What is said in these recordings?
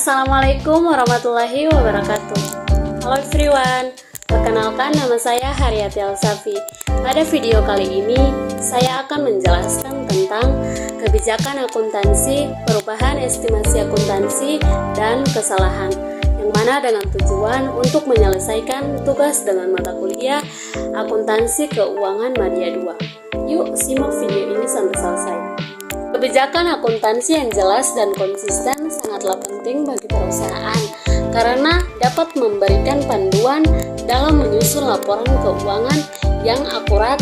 Assalamualaikum warahmatullahi wabarakatuh. Halo everyone, perkenalkan nama saya Haryati Alsafi. Pada video kali ini, saya akan menjelaskan tentang kebijakan akuntansi, perubahan estimasi akuntansi, dan kesalahan, yang mana dengan tujuan untuk menyelesaikan tugas dengan mata kuliah Akuntansi Keuangan Madya 2. Yuk simak video ini sampai selesai. Kebijakan akuntansi yang jelas dan konsisten sangatlah penting bagi perusahaan karena dapat memberikan panduan dalam menyusun laporan keuangan yang akurat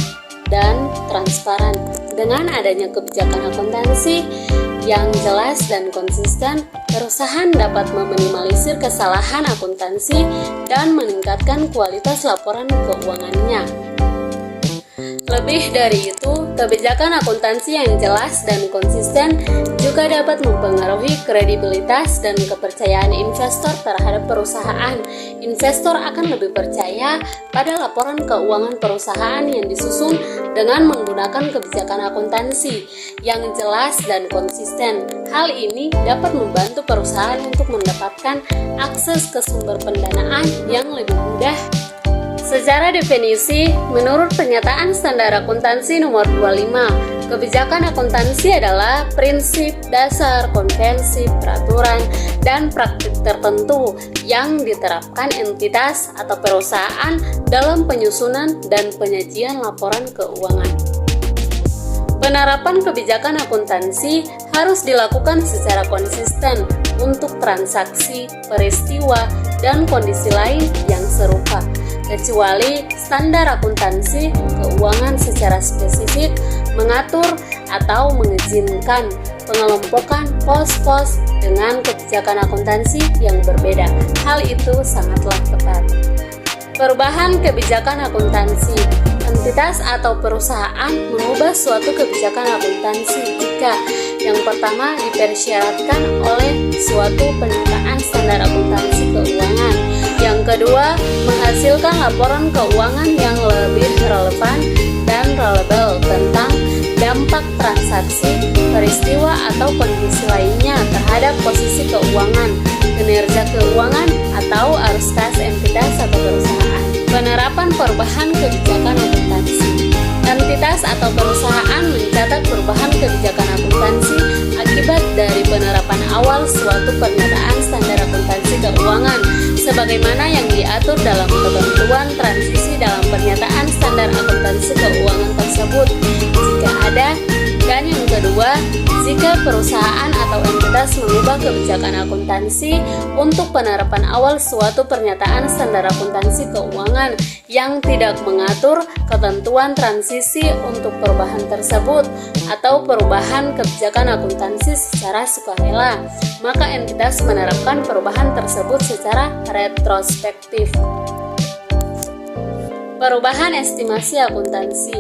dan transparan. Dengan adanya kebijakan akuntansi yang jelas dan konsisten, perusahaan dapat meminimalisir kesalahan akuntansi dan meningkatkan kualitas laporan keuangannya. Lebih dari itu, kebijakan akuntansi yang jelas dan konsisten juga dapat mempengaruhi kredibilitas dan kepercayaan investor terhadap perusahaan. Investor akan lebih percaya pada laporan keuangan perusahaan yang disusun dengan menggunakan kebijakan akuntansi yang jelas dan konsisten. Hal ini dapat membantu perusahaan untuk mendapatkan akses ke sumber pendanaan yang lebih mudah. Secara definisi, menurut pernyataan standar akuntansi nomor 25, kebijakan akuntansi adalah prinsip, dasar, konvensi, peraturan, dan praktik tertentu yang diterapkan entitas atau perusahaan dalam penyusunan dan penyajian laporan keuangan. Penerapan kebijakan akuntansi harus dilakukan secara konsisten untuk transaksi, peristiwa, dan kondisi lain yang serupa, kecuali standar akuntansi keuangan secara spesifik mengatur atau mengizinkan pengelompokan pos-pos dengan kebijakan akuntansi yang berbeda. Hal itu sangatlah tepat. Perubahan kebijakan akuntansi. Entitas atau perusahaan mengubah suatu kebijakan akuntansi jika yang pertama dipersyaratkan oleh suatu pernyataan standar akuntansi keuangan, yang kedua menghasilkan laporan keuangan yang lebih relevan dan reliable tentang dampak transaksi, peristiwa atau kondisi lainnya terhadap posisi keuangan, kinerja keuangan atau arus kas entitas atau perusahaan. Penerapan perubahan kebijakan akuntansi. Entitas atau perusahaan mencatat perubahan kebijakan akuntansi akibat dari penerapan awal suatu pernyataan standar akuntansi keuangan sebagaimana yang diatur dalam ketentuan transisi dalam pernyataan standar akuntansi keuangan tersebut jika ada. Dan yang kedua, jika perusahaan atau entitas mengubah kebijakan akuntansi untuk penerapan awal suatu pernyataan standar akuntansi keuangan yang tidak mengatur ketentuan transisi untuk perubahan tersebut atau perubahan kebijakan akuntansi secara sukarela, maka entitas menerapkan perubahan tersebut secara retrospektif. Perubahan estimasi akuntansi.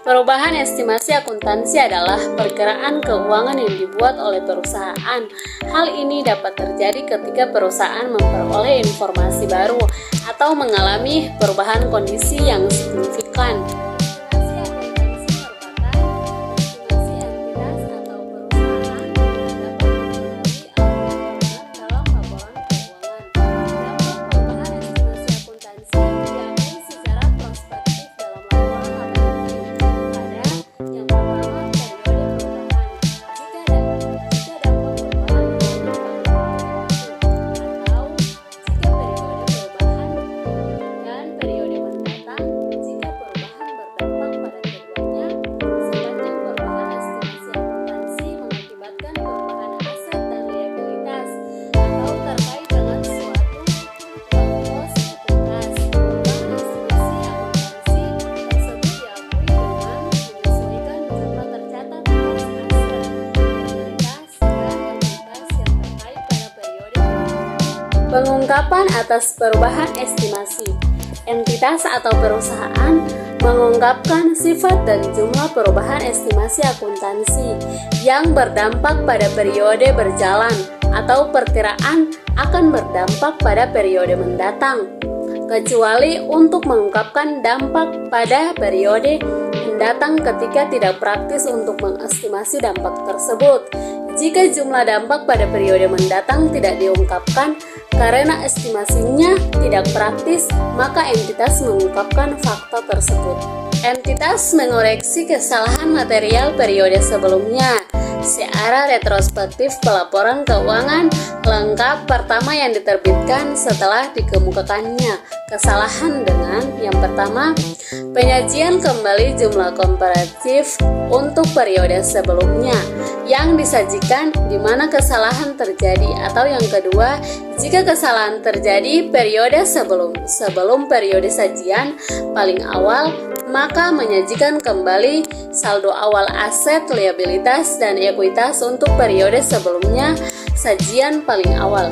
Perubahan estimasi akuntansi adalah perkiraan keuangan yang dibuat oleh perusahaan. Hal ini dapat terjadi ketika perusahaan memperoleh informasi baru atau mengalami perubahan kondisi yang signifikan. Pengungkapan atas perubahan estimasi. Entitas atau perusahaan mengungkapkan sifat dan jumlah perubahan estimasi akuntansi yang berdampak pada periode berjalan atau perkiraan akan berdampak pada periode mendatang, kecuali untuk mengungkapkan dampak pada periode mendatang ketika tidak praktis untuk mengestimasi dampak tersebut. Jika jumlah dampak pada periode mendatang tidak diungkapkan karena estimasinya tidak praktis, maka entitas mengungkapkan fakta tersebut. Entitas mengoreksi kesalahan material periode sebelumnya. Secara retrospektif pelaporan keuangan lengkap pertama yang diterbitkan setelah dikemukakannya kesalahan dengan yang pertama, penyajian kembali jumlah komparatif untuk periode sebelumnya yang disajikan di mana kesalahan terjadi, atau yang kedua, jika kesalahan terjadi periode sebelum periode sajian paling awal, maka menyajikan kembali saldo awal aset, liabilitas, dan ekuitas untuk periode sebelumnya sajian paling awal.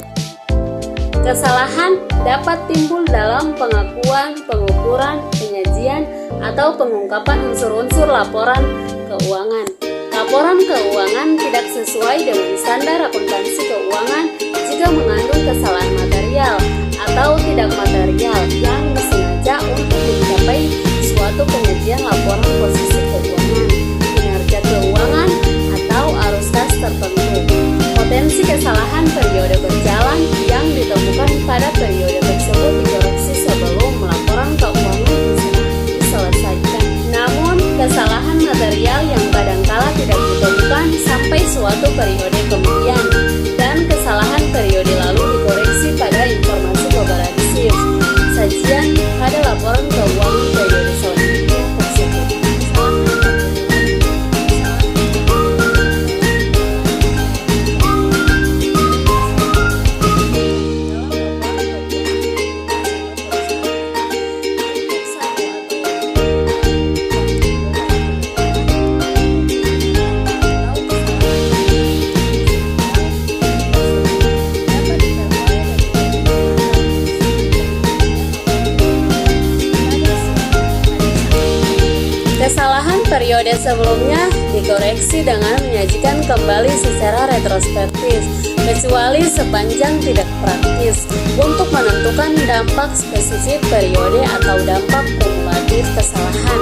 Kesalahan dapat timbul dalam pengakuan, pengukuran, penyajian, atau pengungkapan unsur-unsur laporan keuangan. Laporan keuangan tidak sesuai dengan standar akuntansi keuangan jika mengandung kesalahan material atau tidak material yang disengaja untuk mencapai suatu penyajian laporan posisi keuangan, kinerja keuangan, atau arus kas tertentu. Potensi kesalahan periode berjalan yang ditemukan pada periode tersebut dikoreksi sebelum laporan keuangan diselesaikan. Namun, kesalahan material yang kadangkala tidak ditemukan sampai suatu periode kemudian, dan kesalahan periode lalu dikoreksi pada informasi kooperatif sajian pada laporan keuangan periode selanjutnya tersebut. Kesalahan periode sebelumnya dikoreksi dengan menyajikan kembali secara retrospektif, kecuali sepanjang tidak praktis untuk menentukan dampak spesifik periode atau dampak kumulatif kesalahan.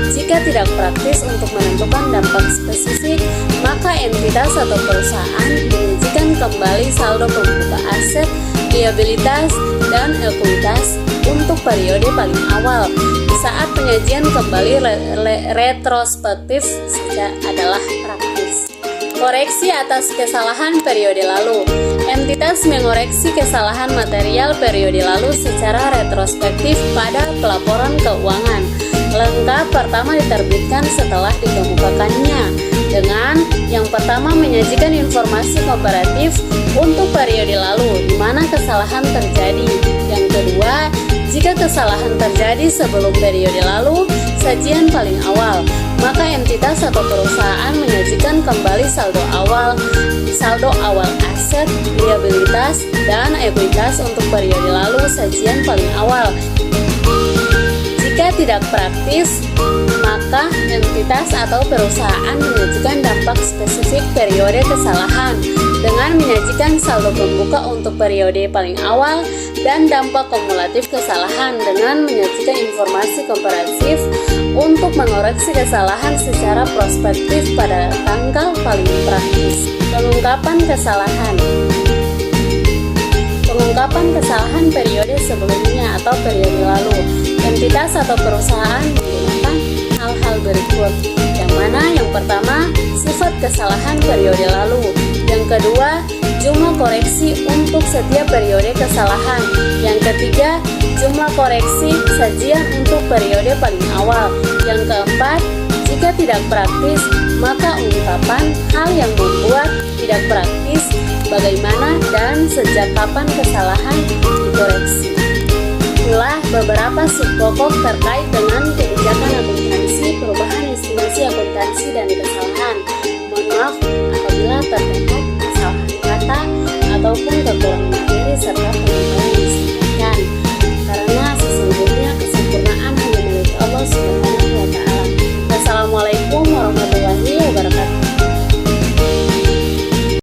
Jika tidak praktis untuk menentukan dampak spesifik, maka entitas atau perusahaan menyajikan kembali saldo pembuka aset, liabilitas, dan ekuitas untuk periode paling awal. Saat penyajian kembali retrospektif adalah praktis. Koreksi atas kesalahan periode lalu. Entitas mengoreksi kesalahan material periode lalu secara retrospektif pada pelaporan keuangan lengkap pertama diterbitkan setelah dikemukakannya, dengan yang pertama menyajikan informasi komparatif untuk periode lalu di mana kesalahan terjadi. Yang kedua, jika kesalahan terjadi sebelum periode lalu sajian paling awal, maka entitas atau perusahaan menyajikan kembali saldo awal aset, liabilitas, dan ekuitas untuk periode lalu sajian paling awal. Jika tidak praktis, maka entitas atau perusahaan menyajikan dampak spesifik periode kesalahan dengan menyajikan saldo pembuka untuk periode paling awal dan dampak kumulatif kesalahan dengan menyajikan informasi komparatif untuk mengoreksi kesalahan secara prospektif pada tanggal paling praktis. Pengungkapan kesalahan. Pengungkapan kesalahan periode sebelumnya atau periode lalu. Entitas atau perusahaan menggunakan hal-hal berikut. Yang mana? Yang pertama, sifat kesalahan periode lalu. Yang kedua, jumlah koreksi untuk setiap periode kesalahan. Yang ketiga, jumlah koreksi sajian untuk periode paling awal. Yang keempat, jika tidak praktis, maka ungkapan hal yang membuat tidak praktis, bagaimana dan sejak kapan kesalahan dikoreksi. Itulah beberapa subpokok terkait dengan kebijakan akuntansi, perubahan estimasi akuntansi, dan kesalahan. Mohon maaf apabila terdapat kesalahan kata ataupun kekurangan materi serta